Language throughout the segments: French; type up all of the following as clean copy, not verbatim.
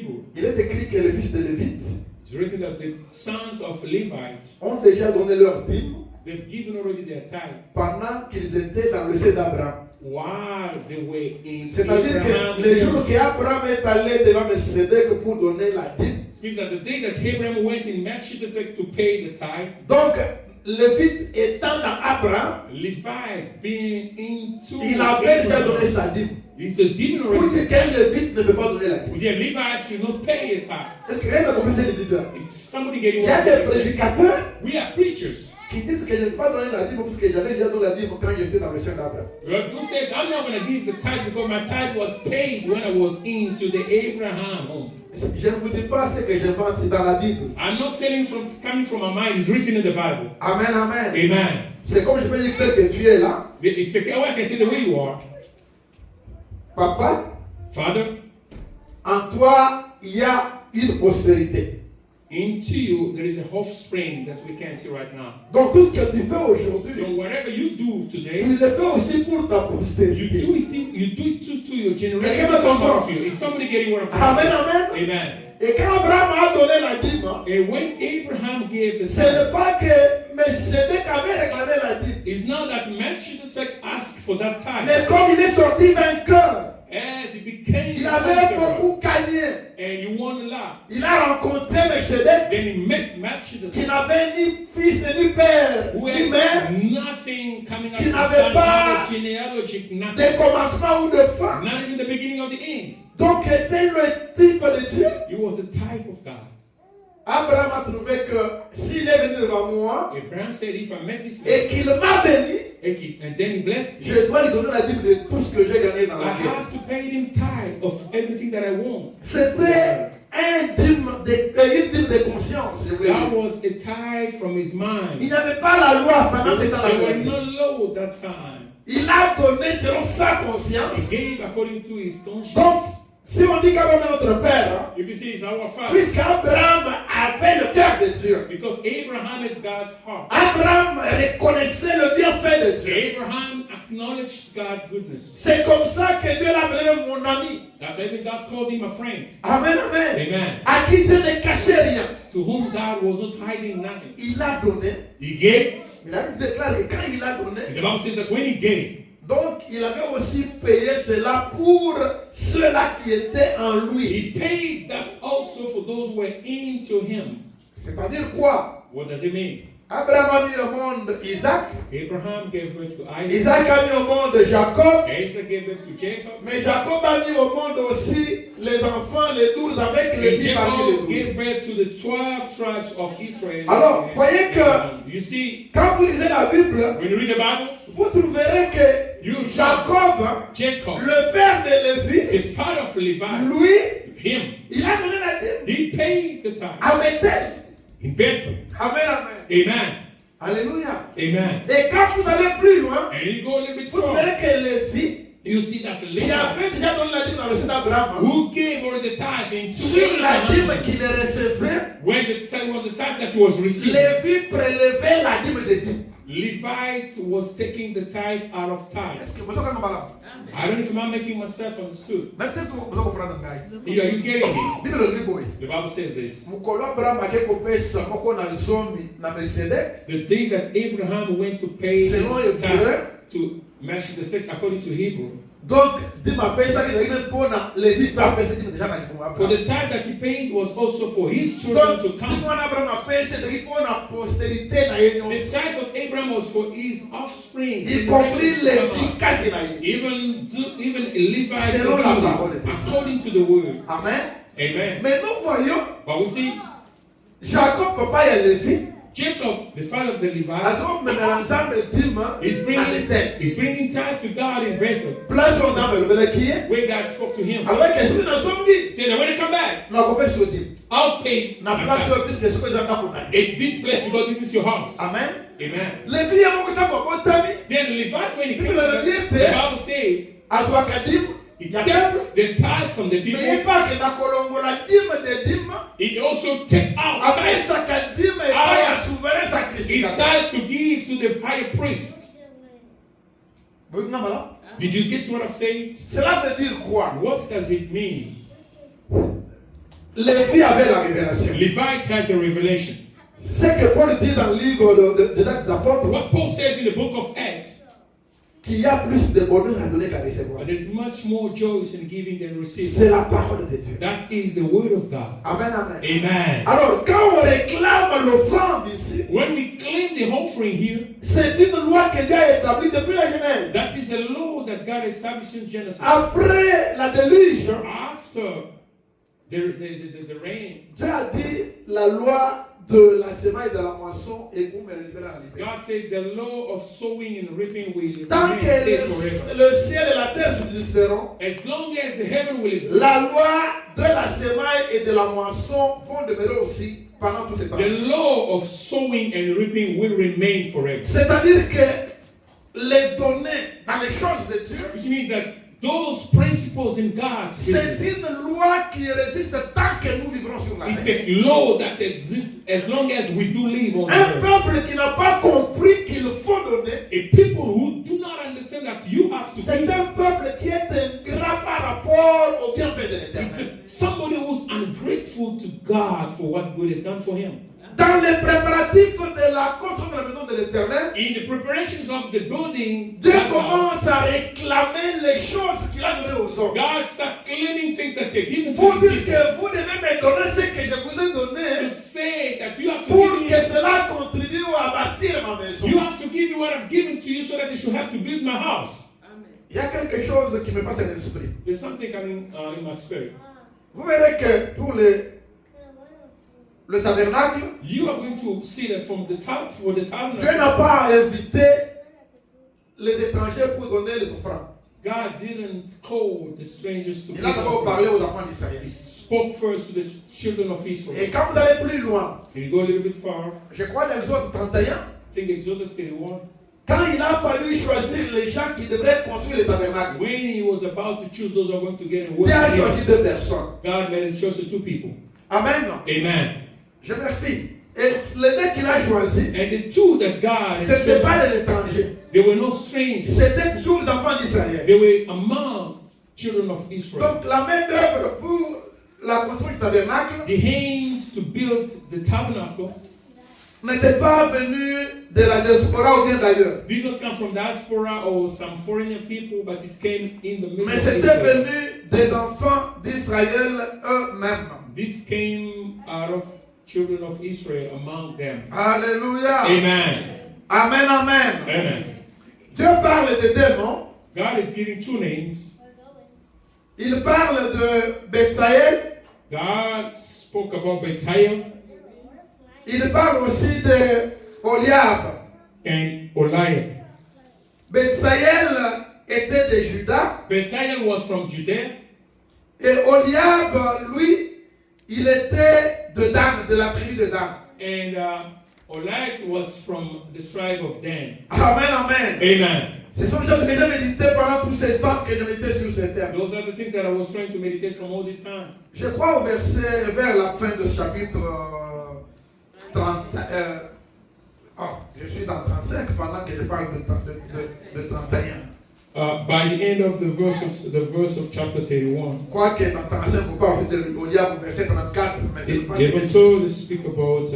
Hebrew. Il est écrit que les fils de Lévite It's written that the sons of Levites, ont déjà donné leur dîme they've given already their tithe pendant qu'ils étaient dans le sein d'Abraham. while they were in C'est-à-dire que les jours qu'Abraham est allé devant Melchizedek pour donner la dîme, It means that the day that Abraham went in Melchizedek to pay the tithe, donc Lévite étant dans Abraham, Levi being into il avait déjà donné Abraham, sa dîme. he says, given Pour already. dire qu'un Lévite ne peut pas donner la dîme. The Levites should not pay a tithe. Est-ce que quelqu'un a compris ce qu'il dit là? Is somebody getting Il y a what des I'm saying? prédicateurs We are preachers. qui disent que je ne peux pas donner la dîme parce que j'avais déjà donné la dîme quand j'étais dans le sein d'Abraham. Who says, I'm not going to give the tithe because my tithe was paid when I was into the Abraham home. Je ne vous dis pas ce que j'invente, c'est dans la Bible. I'm not telling you from coming from my mind. It's written in the Bible. Amen, amen. Amen. C'est comme je peux dire tel que tu es là. It's the way I can say the way you are. Papa, Father, en toi, il y a une postérité. into you there is a offspring that we can't see right now. Donc tout ce que tu fais aujourd'hui, So whatever you do today, tu le fais aussi pour ta you postérité. do it to your generation. Quelqu'un me to come comprend? after you. Is somebody getting what I'm Amen, saying? amen. Amen. Et quand Abraham a donné la dîme, And when Abraham gave the ce tithe, n'est pas que Melchizedek avait réclamé la dîme. it's not that Melchizedek asked for that tithe. Mais comme il est sorti vainqueur, As he became il avait conqueror, beaucoup gagné. and you won a lot. Il a rencontré Melchizedek Then he met qui Melchizedek, n'avait ni fils ni père, who ni mère, had nothing coming out qui of the n'avait son, pas not a genealogy, de nothing. commencement ou de fin. Not even the beginning of the end. Donc était le type de Dieu. He was a type of God. Abraham a trouvé que s'il est venu devant moi Abraham said, if I met this man, et qu'il m'a béni, and then he blessed me, je dois lui donner la dîme de tout ce que j'ai gagné dans I la vie. have to pay him tithe of everything that I won. C'était une dîme de conscience, je voulais That dire. was a tithe from his Il mind. n'y avait pas la loi pendant ce There were temps-là. no law at that time. Il a donné selon sa He conscience. gave according to his conscience. Donc, si on dit qu'Abraham est notre père, hein, If you see, it's our father. puisqu'Abraham avait le cœur de Dieu, Because Abraham is God's heart. Abraham reconnaissait le bienfait de Dieu. Abraham acknowledged God's goodness. C'est comme ça que Dieu l'a appelé mon ami. That's why God called him a friend. Amen, amen. Amen. À qui Dieu ne cachait rien. To whom God was not hiding nothing. Il a donné. He gave. Il a déclaré que quand il a donné, The Bible says that when he gave, donc il avait aussi payé cela pour ceux-là qui étaient en lui. he paid that also for those who were into him. C'est-à-dire quoi? What does it mean? Abraham a mis au monde Isaac. Abraham gave birth to Isaac. Isaac a mis au monde Jacob. Isaac gave birth to Jacob. Mais Jacob a mis au monde aussi les enfants, les 12 avec les And 10 parmi les Jacob 12. gave birth to the 12 tribes of Israel. Alors, voyez que You see, quand vous lisez la Bible, when you read the Bible, vous trouverez que Jacob, Jacob, le père de Lévi, the father of Levi, lui, him, il a donné la dîme he paid the tithe à Bethel. in Bethel. Amen, amen. Amen. Alléluia. Amen. Et quand vous allez plus loin, And you go a little bit vous further, trouverez que Lévi, you see that qui Levi, avait déjà donné la dîme dans le sein d'Abraham, who gave already the tithe into sur la dîme Abraham, qu'il recevait, when the tithe that was received, Lévi prélevait la dîme de Dieu. Levite was taking the tithe out of tithe. Est-ce que vous comprenez là? I don't know if I'm making myself understood. Mais peut-être que vous comprenez ngayi. Are you getting me? Bible lobi boy. The Bible says this. Mukolo Abraham ake kopesa moko na zomi na Melchizedek. The day that Abraham went to pay Selon the Hébreu, tithe to Melchizedek according to Hebrew, donc dîme apesa ki ezalaki mpe mpona Lévi mpe apesa dîme déjà na likongo for Abraham. the tithe that he paid was also for his children Donc to dîme come. wana Abraham apesa ezalaki mpona postérité na ye The nyonso. tithe of Abraham was for his offspring, Y compris Lévi kati na ye. even Levi, Selon la parole de Dieu. according to the word. Amen. Amen. Mais nous voyons But we see Jacob papa ya Lévi Jacob, the father of the Levites, azomemela nzambe dîme is na Bethel. bringing tithe to God in Bethel, Place oyo nzambe elobelaki ye. where God spoke to him. Alobaki soki nazongi He said that when I come back, nakopesa yo dîme. I'll pay Na my place tithe. oyo puisque soki eza ndako na ye. At this place because this is your house. Amen. Amen. Lévi ya moko ntango abotami Then Levite, when he came Bible back, inaudible. the Bible says azwaka dîme he ya takes peuple. the tithe from the Mais ye people. mpe akenda kolongola dîme de dîme. He also take out tithe. Apesaka dîme epai ya souverain It's sacrificateur. time to give to the high priest. Boyebi na malamu? Did you get what I'm saying? Cela veut dire quoi? What does it mean? Lévi avait la révélation. Levite has the revelation. C'est que Paul dit dans le livre des Actes des Apôtres What Paul says in the book of Acts, qu'il y a plus de bonheur à donner qu'à recevoir. there's much more joy in giving than receiving. C'est la parole de Dieu. That is the word of God. Amen, amen. Amen. Alors, quand on réclame l'offrande ici, When we claim the offering here, c'est une loi que Dieu a établie depuis la Genèse. that is a law that God established in Genesis. Après la déluge, After the rain, Dieu a dit la loi de la semaille de la moisson et vous me libérez en liberté. God said the law of sowing and reaping will Tant remain que stay forever. le ciel et la terre subsisteront, As long as the heaven will exist, la loi de la semaille et de la moisson vont demeurer aussi pendant tout ce temps. the law of sowing and reaping will remain forever. C'est-à-dire que les données dans les choses de Dieu, Which means that those principles in God's c'est business, une loi qui résiste tant que nous vivrons sur la it's terre. a law that exists as long as we do live on Un earth. peuple qui n'a pas compris qu'il faut donner, A people who do not understand that you have to c'est give, un peuple qui est ingrat par rapport au bienfait de it's l'Éternel. somebody who's ungrateful to God for what God has done for him. Dans les préparatifs de la construction de la maison de l'Éternel, In the preparations of the building, Dieu God's house, commence à réclamer les choses qu'il a données aux hommes. God starts claiming things that He has given to Pour the dire people. que vous devez me donner ce que je vous ai To donné say that you have to pour give que me, cela contribue à bâtir ma maison. you have to give me what I've given to you so that you should have to build my house. Il y a quelque chose qui me passe à l'esprit. There's something coming in my spirit. Vous verrez que pour le tabernacle, You are going to see that from the top for the Dieu tabernacle, n'a pas invité les étrangers pour donner les offrandes. God didn't call the strangers to Il a d'abord give. parlé aux enfants d'Israël. He spoke first to the children of Israel. Et quand vous allez plus loin, And you go a little bit far, je crois dans Exode 31, I think Exodus 31, quand il a fallu choisir les gens qui devraient construire le tabernacle, when he was about to choose those who are going to get in Dieu a work, choisi deux personnes. God made a choice of two people. Amen. Amen. Je me fie. Et les deux qu'il a choisis, And the two that God ce had n'étaient pas chosen, des étrangers. they were no strangers. C'était toujours les enfants d'Israël. They were among children of Israel. Donc la main d'œuvre pour la construction du tabernacle The hands to build the tabernacle n'était pas venue de la diaspora ou bien d'ailleurs. did not come from diaspora or some foreign people, but it came in the middle Mais of c'était Israel. venu des enfants d'Israël eux-mêmes. This came out of children of Israel among them. Alléluia. Amen. Amen, amen. Amen. Dieu parle de deux noms. God is giving two names. Il parle de Bethsaël. God spoke about Bethsael Il parle aussi de Oliab. and Oliab. Bethsaël était de Juda. Bethsael was from Judea, Et Oliab, lui, il était de Dan, de la tribu de Dan. and Oliab was from the tribe of Dan. Amen, amen. Amen. Ce sont les choses que j'ai médité pendant tous ces temps que je méditais sur ces termes. Those are the things that I was trying to meditate from all this time. Je crois au verset, vers la fin de ce chapitre 30. Je suis dans 35 pendant que je parle de 31. By the end of the verse of chapter 31, Je crois que dans 35, on parle de Oliab au verset 34, mais je ne sais pas they si- were told to speak about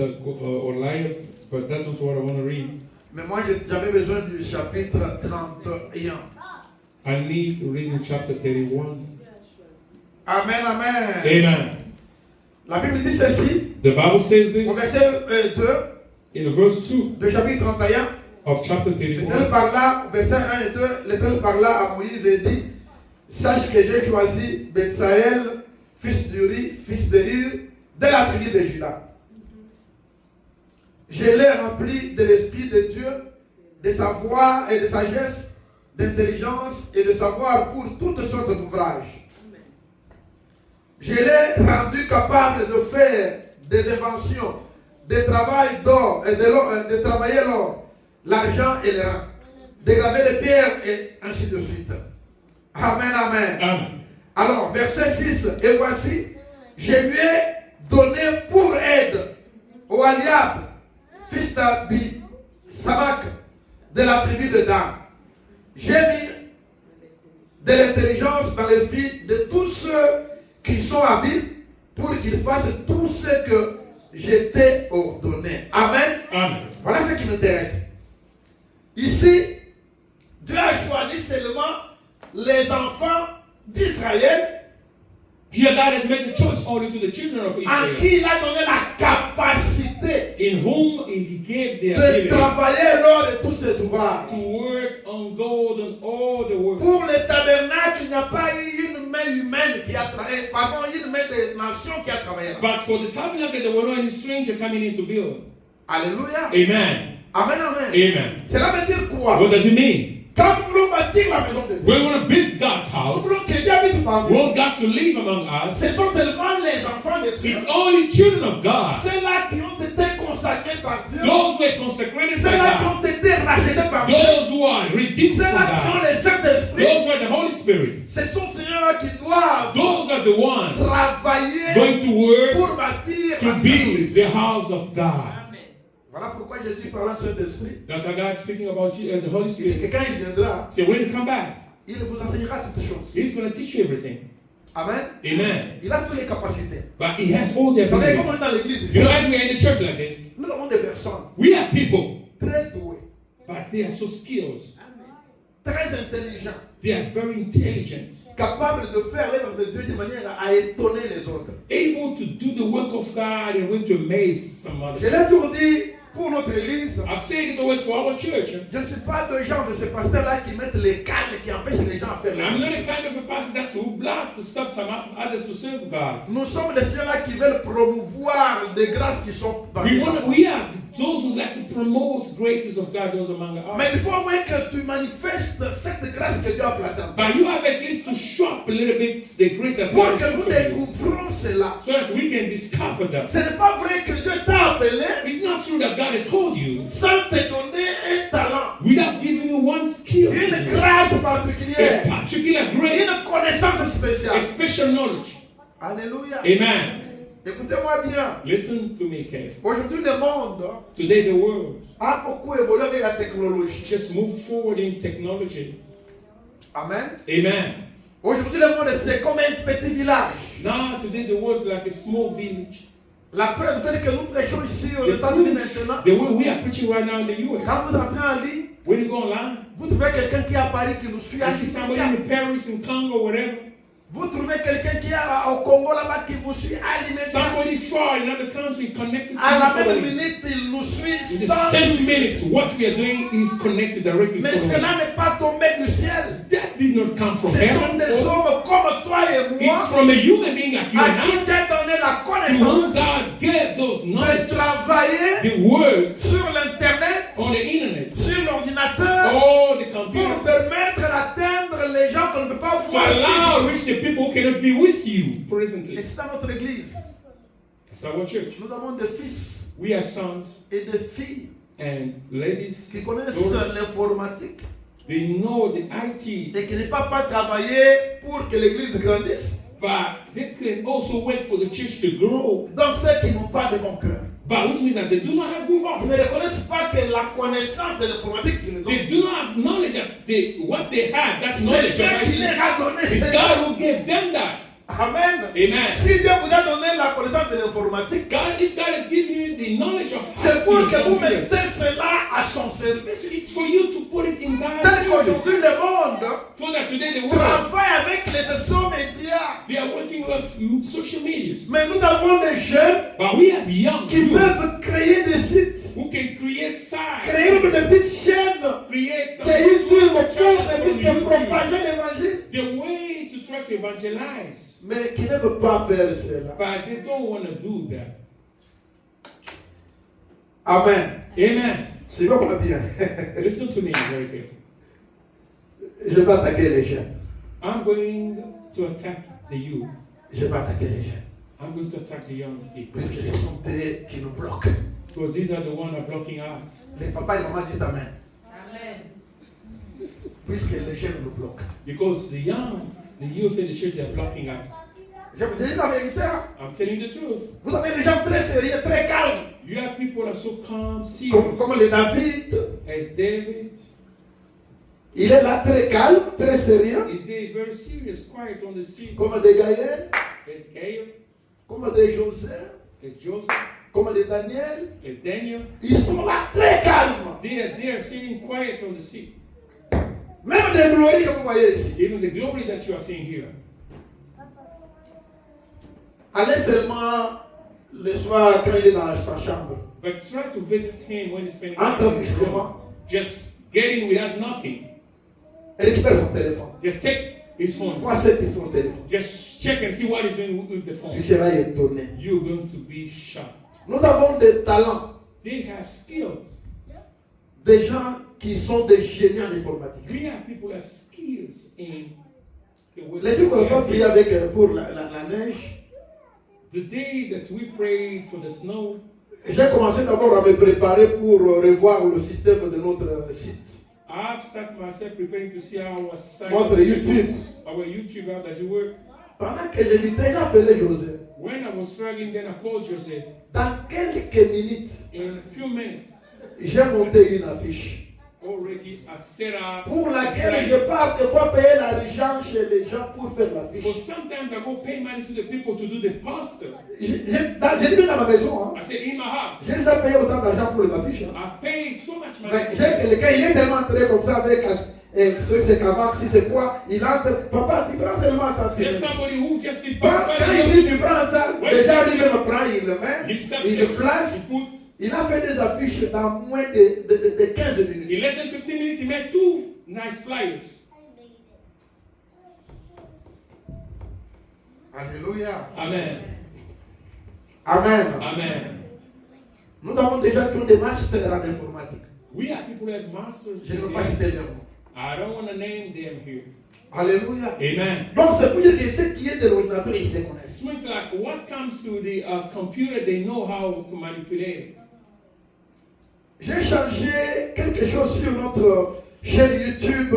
Oliab, but that's not what I want to read. Mais moi, j'avais besoin du chapitre 31. I need to read in chapter 31. Amen, amen. Amen. La Bible dit ceci, The Bible says au this verset 2 in verse 2 du chapitre 31. of chapter L'Éternel 31. parla, verset 1 et 2, l'Éternel parla à Moïse et dit, sache que j'ai choisi Bethsaël, fils d'Uri, fils de Hur, de la tribu de Juda. Je l'ai rempli de l'Esprit de Dieu, de savoir et de sagesse, d'intelligence et de savoir pour toutes sortes d'ouvrages. Je l'ai rendu capable de faire des inventions, de travail d'or et de travailler l'or, l'argent et les reins, de graver des pierres et ainsi de suite. Amen, amen. Amen. Alors, verset 6, et voici, je lui ai donné pour aide Oliab, fils d'Abi, Samak, de la tribu de Dan. J'ai mis de l'intelligence dans l'esprit de tous ceux qui sont habiles pour qu'il fasse tout ce que je t'ai ordonné. Amen. Amen. Voilà ce qui m'intéresse. Ici, Dieu a choisi seulement les enfants d'Israël Here God has made the choice only to the children of en Israel, qui il a donné la capacité in whom He gave the de ability travailler lors de tout cet ouvrage. to work on gold and all the work. Pour le tabernacle, il n'y a pas eu une main humaine qui a travaillé, pardon, une main des nations qui a travaillé. But for the tabernacle, there were no any stranger coming in to build. Alléluia. Amen. Amen, amen. Amen. Cela veut dire quoi? What does it mean? Quand nous voulons bâtir la maison de Dieu, We want to build God's nous house. voulons que Dieu habite parmi We nous. want God to live among us. Ce sont tellement les enfants de Dieu. It's only children of God. Ceux-là qui ont été consacrés par Dieu. Those who are consecrated by Ceux-là qui God. ont été rachetés par Dieu. Those who are redeemed from Ceux-là qui ont God. le Saint-Esprit. Those who are the Holy Spirit. Ce sont ces-là qui doivent Those are the ones travailler going to work pour bâtir to la maison de Dieu. build the house of God. Voilà pourquoi Jésus parlant de Saint-Esprit. That's why God is speaking about the Holy Il dit que Spirit. quand il viendra, So when you come back, il vous enseignera toutes choses. He's going to teach you everything. Amen. Amen. Il a toutes les capacités. But He has all the Vous savez, ability. comme on est dans l'église ici, You know, as we are in the church like this, nous avons des personnes we have people, très douées, but they are so skilled. très intelligentes, They are very intelligent, capables de faire l'œuvre de Dieu de manière à étonner les autres. able to do the work of God and going to amaze some Je others. l'ai toujours dit pour notre église. I've said it always for our church. Je ne suis pas le genre de ces pasteurs-là qui mettent les cannes qui empêchent les gens à faire I'm l'œuvre. not the kind of a pastor that's who block to stop some others to serve God. Nous sommes des gens-là qui veulent promouvoir des grâces qui sont parmi nous. We are those who like to promote graces of God, those among Mais us. il faut au moins que tu manifestes cette grâce que Dieu a placée en toi. But you have at least to show up a little bit the grace that Pour God que has nous put in you, découvrons cela. so that we can discover them. Ce n'est pas vrai que Dieu t'a appelé It's not true that God has called you sans te donner un talent, without giving you one skill, une grâce a particulière, particular une grace, connaissance a spéciale. special knowledge. Alléluia. Amen. Écoutez-moi bien. Listen to me carefully. Aujourd'hui, le monde Today the world a beaucoup évolué avec la technologie. just moved forward in technology. Amen. Amen. Aujourd'hui, le monde, c'est comme un petit village. Now today the world is like a small village. La preuve telle que nous prêchons ici aux The États-Unis proof, maintenant. the way we are preaching right now in the US. Quand vous entrez en ligne, When you go online, vous trouvez quelqu'un qui est à Paris qui nous suit. you see somebody in Paris, in Congo, whatever. Vous trouvez quelqu'un qui est au Congo là-bas qui vous suit à l'immédiat. Somebody far in another country connected to À la us même already. minute, il nous suit In the sans same nous. minute, what we are doing is connected directly Mais to cela us. n'est pas tombé du ciel. That did not come from Ce sont heaven. des hommes comme toi et moi It's from a human being like you à and qui I, Dieu a donné la to whom connaissance God gave those de knowledge, travailler the word sur l'internet, on the internet, sur l'ordinateur, all the pour computer, permettre d'atteindre les gens qu'on ne peut pas to voir. allow reach the people who cannot be with you Et presently. c'est dans notre église. That's our church. Nous avons des fils We have sons et des filles and ladies, qui connaissent daughters. l'informatique They know the IT, et qui ne peuvent pas travailler pour que l'église grandisse. but they can also wait for the church to grow. Donc ceux qui n'ont pas de bon cœur. But which means that they do not have good Ils heart. ne reconnaissent pas que la connaissance de l'informatique qu'ils ont. They do not acknowledge that what they have, that C'est knowledge Dieu of qui IT, leur a donné it's ça. God who gave them that. Amen. Amen. Si Dieu vous a donné la connaissance de l'informatique, If God has given you the knowledge of c'est pour que vous computers, mettez cela à son service. it's for you to put it in God's Tel service. qu'aujourd'hui le monde So that today the world, travaille avec les réseaux médias. they are working with social media. Mais nous avons des jeunes But we have young qui youth peuvent créer des sites, who can create sites, créer même des petites chaînes create some de YouTube small pour channels ne from puisse que YouTube. propager l'évangile. The way to try to evangelize. Mais qui ne peut pas faire cela. But they don't want to do that. Amen. Amen. Suivez-moi bien. Listen to me very carefully. Je vais attaquer les jeunes. I'm going to attack the youth. Je vais attaquer les jeunes. I'm going to attack the young people. Puisque ce sont eux qui nous bloquent. Because these are the ones that are blocking us. Les papas et mamans disent Amen. Amen. Puisque les jeunes nous bloquent. Because the youth in the church, they're blocking us. Je vous dis la vérité. Hein? I'm telling you the truth. Vous avez des gens très sérieux, très calmes. You have people that are so calm, serious. Comme les David. As David, Il est là très calme, très sérieux. is they very serious, quiet on the sea. Comme des Gaël. As Gael, comme des Joseph, as Joseph, comme des Daniel. as Daniel. Ils sont là très calmes. They are sitting quiet on the seat. Même des glories que vous voyez ici. Even the glory that you are seeing here. Allez seulement le soir quand il est dans sa chambre. But try to visit him when he's spending Entre time in his room. brusquement. Just get in without knocking. Et récupère son téléphone. Just take his phone. Vois ce qu'il fait au téléphone. Just check and see what he's doing with the phone. Tu seras étonné. You're going to be shocked. Nous avons des talents. They have skills. Des gens qui sont des génies en informatique. We have people who have skills in the way Les trucs qu'on va prier avec pour la neige. The day that we prayed for the snow, J'ai commencé d'abord à me préparer pour revoir le système de notre site. I've started myself preparing to see how our site, Notre YouTube. our YouTube, how does it work. Pendant que j'évitais, j'ai appelé José. When I was struggling, then I called Jose. Dans quelques minutes, In a few minutes, j'ai monté une affiche already I set up. pour laquelle je pars des fois payer l'argent chez les gens pour faire So l'affiche. sometimes I go pay money to the people to do the poster. J'ai dit bien dans ma maison, hein. I said in my house. J'ai déjà payé autant d'argent pour les affiches. Hein. I've paid so much money. Mais quelqu'un, il est tellement entré comme ça avec c'est qu'avant, si c'est quoi, il entre. Papa, tu prends seulement ça. There's somebody who just did Quand il dit tu prends ça, déjà lui-même prend, il le met, himself. il le place. He puts. Il a fait des affiches dans moins de 15 minutes. In less than 15 minutes, he made 2 nice flyers. Alléluia. Amen. Amen. Amen. Nous avons déjà tous des masters en informatique. We have people who have masters. Je ne veux in pas it. citer les noms. I don't want to name them here. Alléluia. Amen. Donc c'est pour dire que ceux qui est de l'ordinateur, ils se connaissent. It means like what comes to the computer, they know how to manipulate it. J'ai changé quelque chose sur notre chaîne YouTube.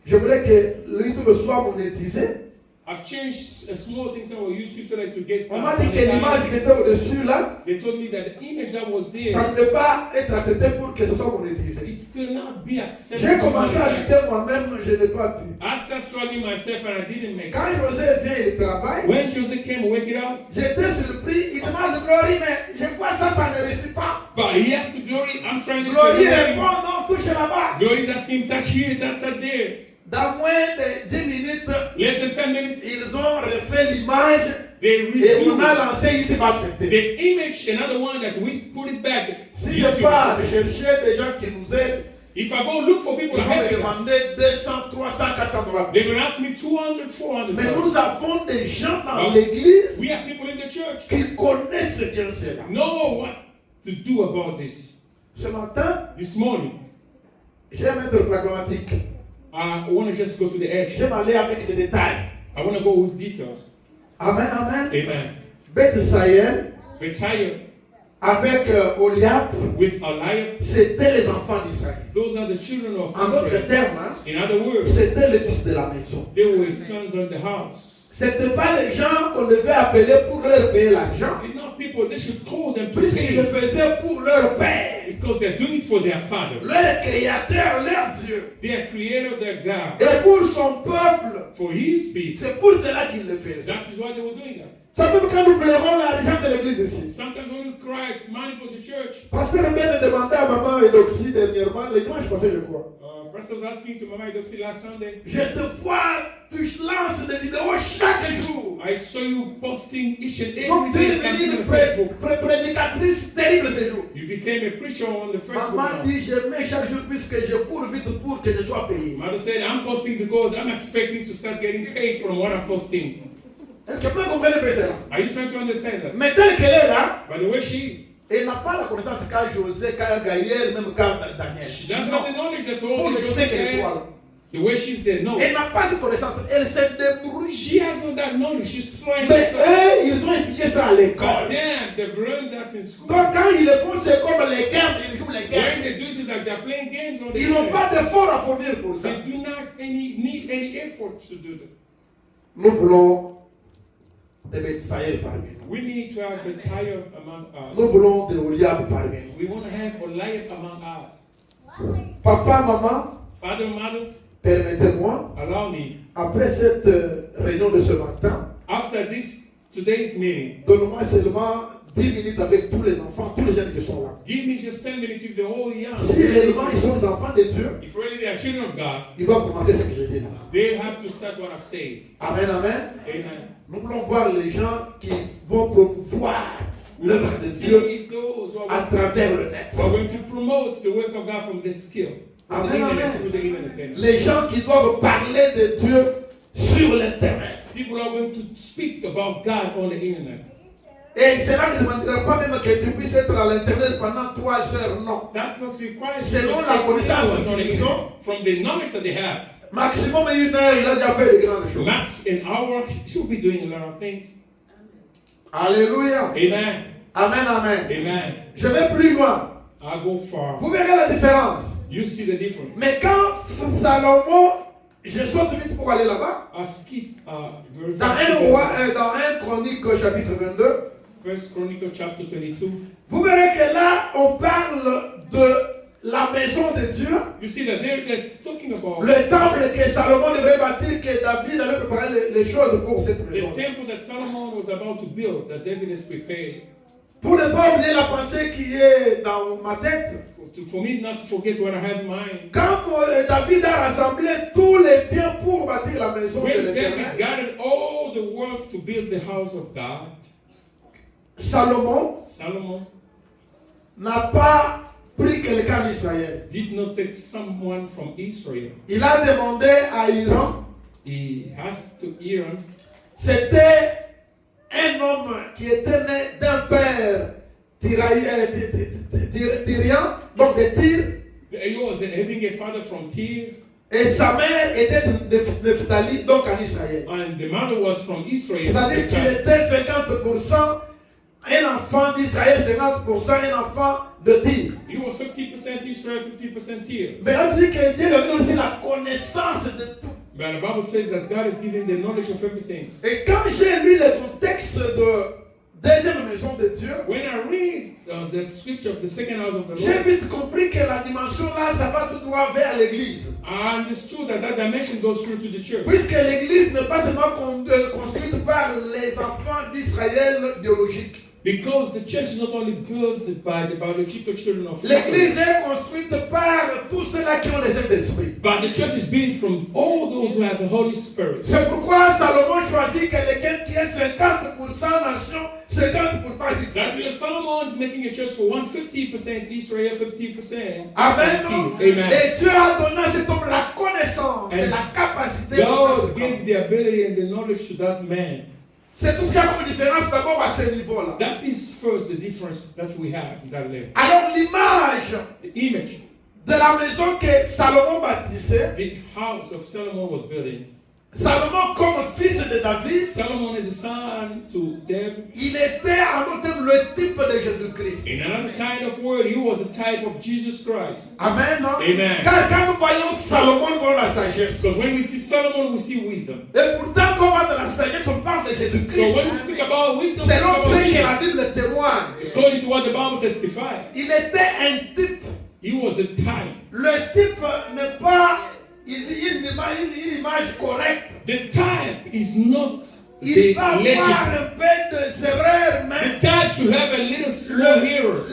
Je voulais que le YouTube soit monétisé. I've changed small things on YouTube so that to get. On m'a dit que l'image qui était au-dessus là, They told me that the image that was there, ça ne peut pas être accepté pour que ce soit monétisé. it could not be accepted. J'ai commencé à lutter moi-même, je n'ai pas pu. I started struggling myself and I didn't make it. Quand José vient, il travaille. When Joseph came to work it out, J'étais surpris, il demande Glory, mais je vois ça, ça ne réussit pas. but he has to glory. I'm trying to Glory say répond, non, touche là-bas. glory is asking touch here, touch that there. Dans moins de 10 minutes, Less than 10 minutes, ils ont refait l'image they et on a reviewed lancé YouTube accepté. the image, another one that we put it back. Si je pars chercher des gens qui nous aident, If I go look for people ils to vont me help me, demander 200, 300, 400 dollars. they're going to ask me 200, 400. Mais nous avons des gens dans But l'église we have people in the church qui connaissent bien cela. know what to do about this. Ce matin, This morning, j'aime être pragmatique. I want to just go to the edge. J'aime aller avec des détails. I want to go with details. Amen, amen. Amen. Beth Saël, Retire avec Oliab, with Eliab. c'était les enfants d'Israël. Those are the children of En d'autres Israel. termes, hein, In other words, c'était les fils de la maison. they were sons of the house. C'était pas les gens qu'on devait appeler pour leur payer l'argent, They're not people they should call them to puisqu'ils le pay faisaient pour leur père, because they're doing it for their father, leur créateur, leur Dieu. their creator, their God, Et pour son peuple, for his people. c'est pour cela qu'ils le faisaient. That is why they were doing that. Ça peut quand nous pleurons l'argent de l'église ici. Sometimes when you cry money for the church, Pasteur Ben demandait à maman Edoxy dernièrement, le dimanche passé je crois. Pastor was asking to Mama Idoxi last Sunday, Je te vois, tu lances des vidéos chaque jour. I saw you posting each and Donc tu every es day something devenue on une Facebook. prédicatrice terrible ce jour. You became a preacher on the Facebook. Maman now. dit, je mets chaque jour puisque je cours vite pour que je sois payé. Mother said, I'm posting because I'm expecting to start getting paid from what I'm posting. Est-ce que vous comprenez cela? Are you trying to understand that? Mais telle qu'elle est là, By the way she is, elle n'a pas la connaissance qu'a José, qu'a Gaël, même qu'a Daniel. she doesn't Non. have the knowledge that Pour all the l'expliquer qu'elle est children toi have. là. The way she's there, no. Elle n'a pas cette connaissance, elle se débrouille. She has not that knowledge. She's trying Mais to. eux, ils ont étudié ça à God l'école. damn, they've learned that in school. Donc quand ils le font, c'est comme les guerres, ils jouent les When guerres. they do it, it's like they're playing games on the Ils n'ont internet. pas d'effort à fournir pour ça. They do not need any effort to do that. Nous voulons des Bethsaïl parmi nous. We need to have the tire among us. Nous voulons des Oliab parmi nous. We want to have Oliab among us. Papa, maman, Father, mother, permettez-moi, allow me. après cette réunion de ce matin, After this today's meeting. Donne-moi seulement 10 minutes avec tous les enfants, tous les jeunes qui sont là. Give me just 10 minutes with the whole young. Si réellement ils sont des enfants de Dieu, If really they are children of God, ils doivent commencer ce que je dis là. they have to start what I've said. Amen, amen. Amen. Nous voulons voir les gens qui vont promouvoir We l'œuvre want to de Dieu see those who are à travers le net. going to promote the work of God from the skill. From the Amen, internet, amen. through the internet. Les gens qui doivent parler de Dieu sur l'internet. People are going to speak about God on the internet. Et cela ne demandera pas même que tu puisses être à l'internet pendant 3 heures, non. That's not required. Selon la connaissance on the qu'ils ont, internet. From the knowledge that they have. Maximum 1 heure, il a déjà fait de grandes choses. Max an hour, she'll be doing a lot of things. Alléluia. Amen. Amen, amen. Amen. Je vais plus loin. I'll go far. Vous verrez la différence. You see the difference. Mais quand Salomon, je saute vite pour aller là-bas, I'll skip very dans fast. 1 roi, dans 1 Chronique chapitre 22, First Chronicle chapter 22. vous verrez que là, on parle de la maison de Dieu, You see that they're talking about le temple que Salomon devait bâtir, que David avait préparé les choses pour cette the maison. temple that Solomon was about to build, that David has prepared. Pour ne pas oublier la pensée qui est dans ma tête, For me not to forget what I have in mind. quand David a rassemblé tous les biens pour bâtir la maison de When David l'Éternel, gathered all the wealth to build the house of God, Salomon Solomon n'a pas pris quelqu'un d'Israël. did not take someone from Israel. Il a demandé à Hiram, He asked to Aaron. c'était un homme qui était né d'un père tyrien, donc de Tyr, He was having a father from Tyre, et sa mère était de Nephtali, donc en Israël. and the mother was from Israel. C'est-à-dire qu'il était 50% un enfant d'Israël, 50% un enfant de Tyr. He was 50% Israel, 50% Tyre. Mais là, on dit que Dieu lui a donné aussi la connaissance de tout. But the Bible says that God is giving the knowledge of everything. Et quand j'ai lu le contexte de deuxième maison de Dieu, When I read the scripture of the second house of the j'ai Lord, vite compris que la dimension là, ça va tout droit vers l'église. I understood that that dimension goes through to the church. Puisque l'église n'est pas seulement construite par les enfants d'Israël biologiques. Because the church is not only built by the biological children of L'église Israel, est construite par tous ceux-là qui ont les ailes d'esprit. but the church is built from all those who have the Holy Spirit. C'est pourquoi Salomon choisit quelqu'un qui est 50% nation, 50% That's Israël. why Solomon is making a church for 150% Israel, 50% Amen. Amen. Et Dieu a donné à cet homme la connaissance et And la capacité de faire God ce gave the ability and the knowledge to that man. C'est tout ce qu'il y a comme différence d'abord à ce niveau-là. That is first the difference that we have in that level. Alors l'image The image, de la maison que Salomon bâtissait, the house of Solomon was building. Salomon comme fils de David, Solomon is a son to David. il était en autre terme le type de Jésus-Christ. In another kind of word, he was a type of Jesus Christ. Amen. Non? Amen. Car quand nous voyons Salomon, nous voyons la sagesse. Because when we see Solomon, we see wisdom. Et pourtant, quand on parle de la sagesse, on parle de So Jésus-Christ. when we speak about wisdom, we C'est speak l'autre about que la Jesus. Bible témoigne. According to what the Bible testifies, Il était un type. he was a type. Le type n'est pas une image correcte. The type is not Il the va avoir legend. un peu de erreurs, The mais type should have a little small errors.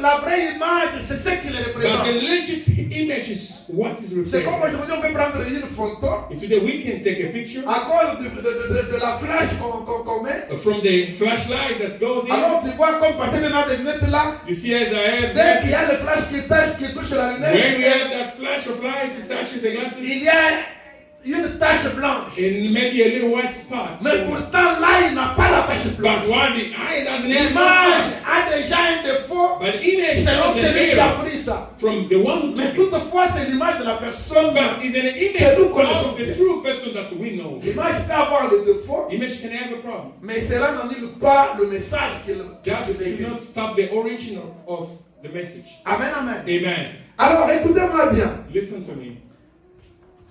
la vraie image, c'est ce qu'il But the représente. legit image is what is C'est comme represented. aujourd'hui, on peut prendre une photo And today we can take a picture à cause de la flash qu'on met. from the flashlight that goes in. Alors tu vois comme passer maintenant des lunettes là, You see as I have dès this, qu'il y a le flash qui touche la when we have lunette, that flash of light it touches the glasses il y a une tache blanche. and maybe a little white spot. Mais So, pourtant là, il n'a pas la tache blanche. but while the eye doesn't have L'image that, a déjà un défaut but the image selon has an celui qui a error pris ça. from the one who Mais took it. toutefois, c'est l'image de la personne. But it's an image Que nous connaissons of the bien. true person that we know. L'image peut avoir le défaut, Image can have a problem. mais cela n'annule pas le message qu'il God should véhicule. not stop the original of the message. Amen, amen. Amen. Alors écoutez-moi bien. Listen to me.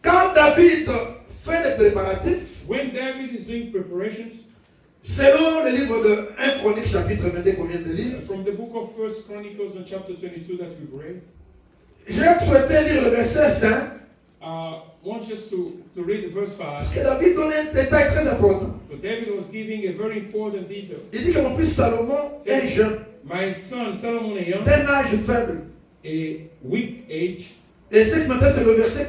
Quand David fait des préparatifs, When David is doing preparations, selon le livre de 1 Chronique chapitre 22 qu'on vient de lire, from the book of First Chronicles in chapter 22 that we've read, j'ai souhaité lire le verset 5, I want us to read the verse 5. parce que David donne un détail très important. But David was giving a very important detail. Il dit que mon fils Salomon est jeune, My son Solomon est young, d'un âge faible. a weak age. Et ce qui m'intéresse, c'est le verset,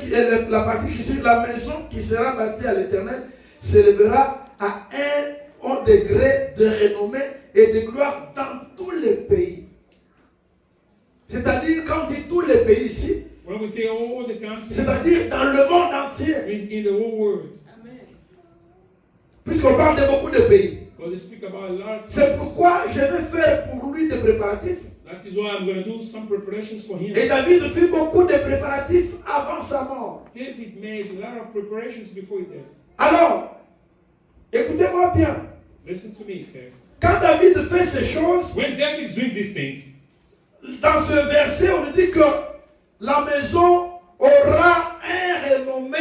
la partie qui suit, la maison qui sera bâtie à l'Éternel s'élèvera à un haut degré de renommée et de gloire dans tous les pays. C'est-à-dire, quand on dit tous les pays ici, When we say all the countries, c'est-à-dire dans le monde entier, it means in the whole world. puisqu'on parle de beaucoup de pays. But they speak about a lot of C'est pourquoi je vais faire pour lui des préparatifs. That is why I'm going to do some preparations for him. Et David fit beaucoup de préparatifs avant sa mort. David made a lot of preparations before he died. Alors, écoutez-moi bien. Listen to me, okay? Quand David fait ces choses, When David is doing these things, dans ce verset, on nous dit que la maison aura un renommé.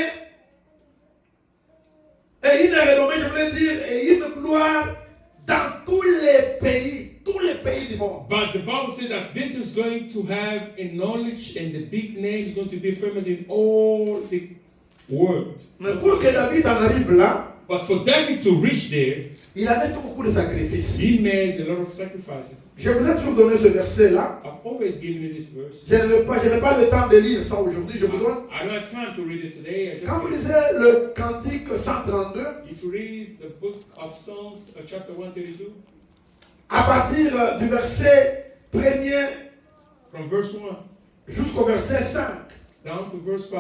Et une renommée, je voulais dire, et une gloire dans tous les pays du monde. but the Bible says that this is going to have a knowledge and the big name is going to be famous in all the world. Mais pour que David en arrive là, But for David to reach there, il avait fait beaucoup de sacrifices. he made a lot of sacrifices. Je vous ai toujours donné ce verset-là. I've always given you this verse. Je n'ai pas le temps de lire ça aujourd'hui. Je vous donne. I don't have time to read it today. I just Quand vous read it. lisez le cantique 132, If you read the book of Psalms, chapter 132, à partir du verset 1er from verse 1 jusqu'au verset 5, down to verse 5,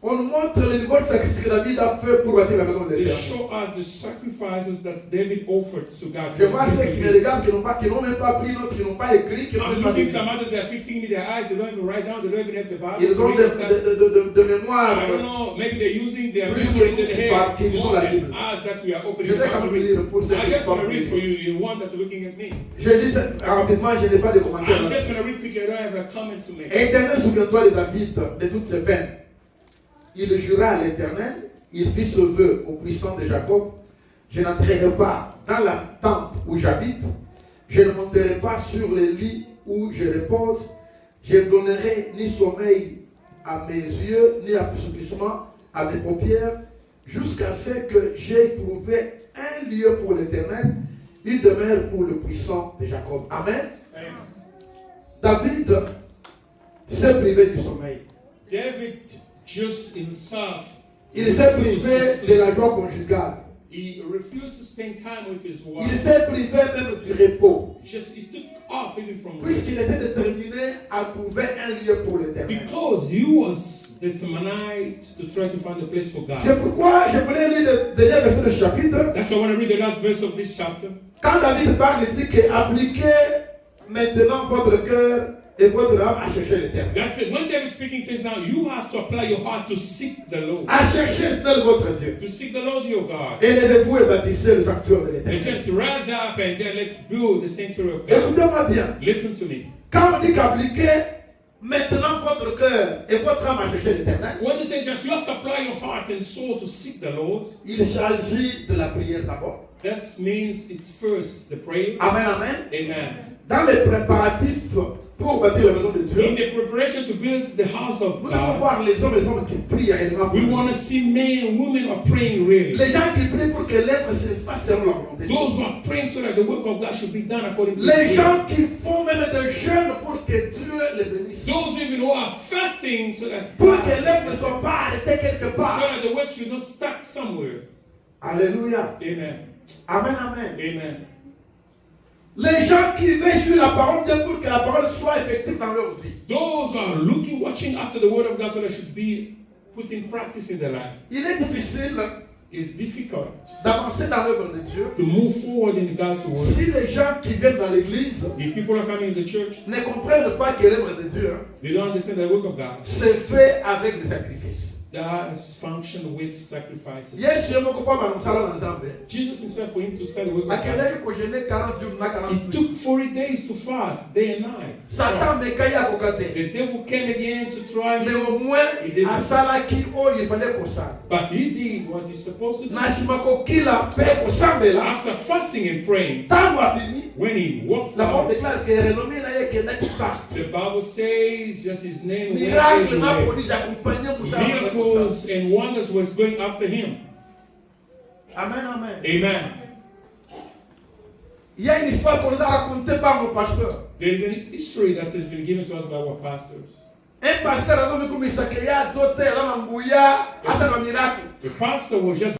on nous montre le niveau de sacrifice que David a fait pour bâtir la maison de they l'Éternel. show us the sacrifices that David offered to God. Je vois ceux qui me regardent, qui n'ont même pas pris note, qui n'ont pas écrit, qui n'ont I'm même pas looking écrit. some others that are fixing me their eyes, they don't even write down, they don't even have the Bible. Ils ont de mémoire. I don't know, maybe they're using their Plus memory que nous that qui they parlons, qui have lisons more la than Bible. us that we are Je opening vais the quand même Bible. lire pour ceux I qui just want to parlent. read for you, you want that looking at me. Je lis ça rapidement, je n'ai pas de commentaires. I'm just là-dessus. going to read quickly, I don't have a comment to make. Éternel, souviens-toi de David, de toutes ses peines. Il jura à l'Éternel, il fit ce vœu au puissant de Jacob. Je n'entrerai pas dans la tente où j'habite, je ne monterai pas sur les lits où je repose, je ne donnerai ni sommeil à mes yeux, ni assoupissement à mes paupières, jusqu'à ce que j'aie trouvé un lieu pour l'Éternel, une demeure pour le puissant de Jacob. Amen. Amen. David s'est privé du sommeil. David just himself, Il s'est privé de la joie conjugale. he refused to spend time with his Il wife. s'est privé même du repos. He took off even from work. Puisqu'il était déterminé à trouver un lieu pour l'Éternel. Because he was determined to try to find a place for God. C'est pourquoi je voulais lire le dernier verset de ce chapitre. That's why I want to read the last verse of this chapter. Quand David parle, il dit que appliquez maintenant votre cœur et votre âme à chercher l'Éternel. When David speaking says now, you have to apply your heart to seek the Lord. À chercher l'Éternel votre Dieu. To seek the Lord your God. Élevez-vous et bâtissez le sanctuaire de And l'Éternel. just rise up and then let's build the sanctuary of God. Écoutez-moi bien. Listen to me. Quand on dit qu'appliquez maintenant votre cœur et votre âme à chercher l'Éternel, When they say just you have to apply your heart and soul to seek the Lord, il s'agit de la prière d'abord. that means it's first the prayer. Amen, amen. Amen. Dans les préparatifs pour bâtir la maison de Dieu, In the preparation to build the house of nous devons God, voir les hommes et les femmes qui prient réellement. we want to see men and women are praying really. Les gens qui prient pour que l'œuvre se fasse selon la volonté de Dieu. Those who are praying so that the work of God should be done according to His Les will. gens qui font même des jeûnes pour que Dieu les bénisse. Those even who are fasting so that Pour que l'œuvre ne soit pas arrêtée quelque so part. that the work should not start somewhere. Alléluia. Amen. Amen, amen. Amen. Les gens qui veillent sur la parole de Dieu pour que la parole soit effective dans leur vie. Those who are looking, watching after the word of God so that it should be put in practice in their life. Il est difficile It's difficult d'avancer dans l'œuvre de Dieu to move forward in God's word. si les gens qui viennent dans l'église If people are coming in the church, ne comprennent pas que l'œuvre de Dieu they don't understand the work of God. c'est fait avec des sacrifices. That function with sacrifices. Yesu ye moko mpo banomosala na nzambe Jesus himself, for him to start the work of God, akendaki kogene 40 jours na 40 it nuits. took 40 days to fast, day and night. Satan ameka ye akoka te. The devil came again to try Mais him, au moins asalaki oyo ifale kosala. but he did what he's supposed to do. Na nsima kokila mpe kosambela After fasting and praying, ntango abimi when he walked la Bible out, déclare que renommée na ye ekendaki partout. the Bible says just his name went Miracle na everywhere. prodige accompagnait mosala na ye kosala. Miracles and wonders was going after him. Amen, amen. Amen. Il y a une histoire qu'on nous a racontée par nos pasteurs. There is an history that has been given to us by our pastors. Un pasteur a donné comme il s'accueillait à d'autres, à l'anguilla, à un miracle. The pastor was just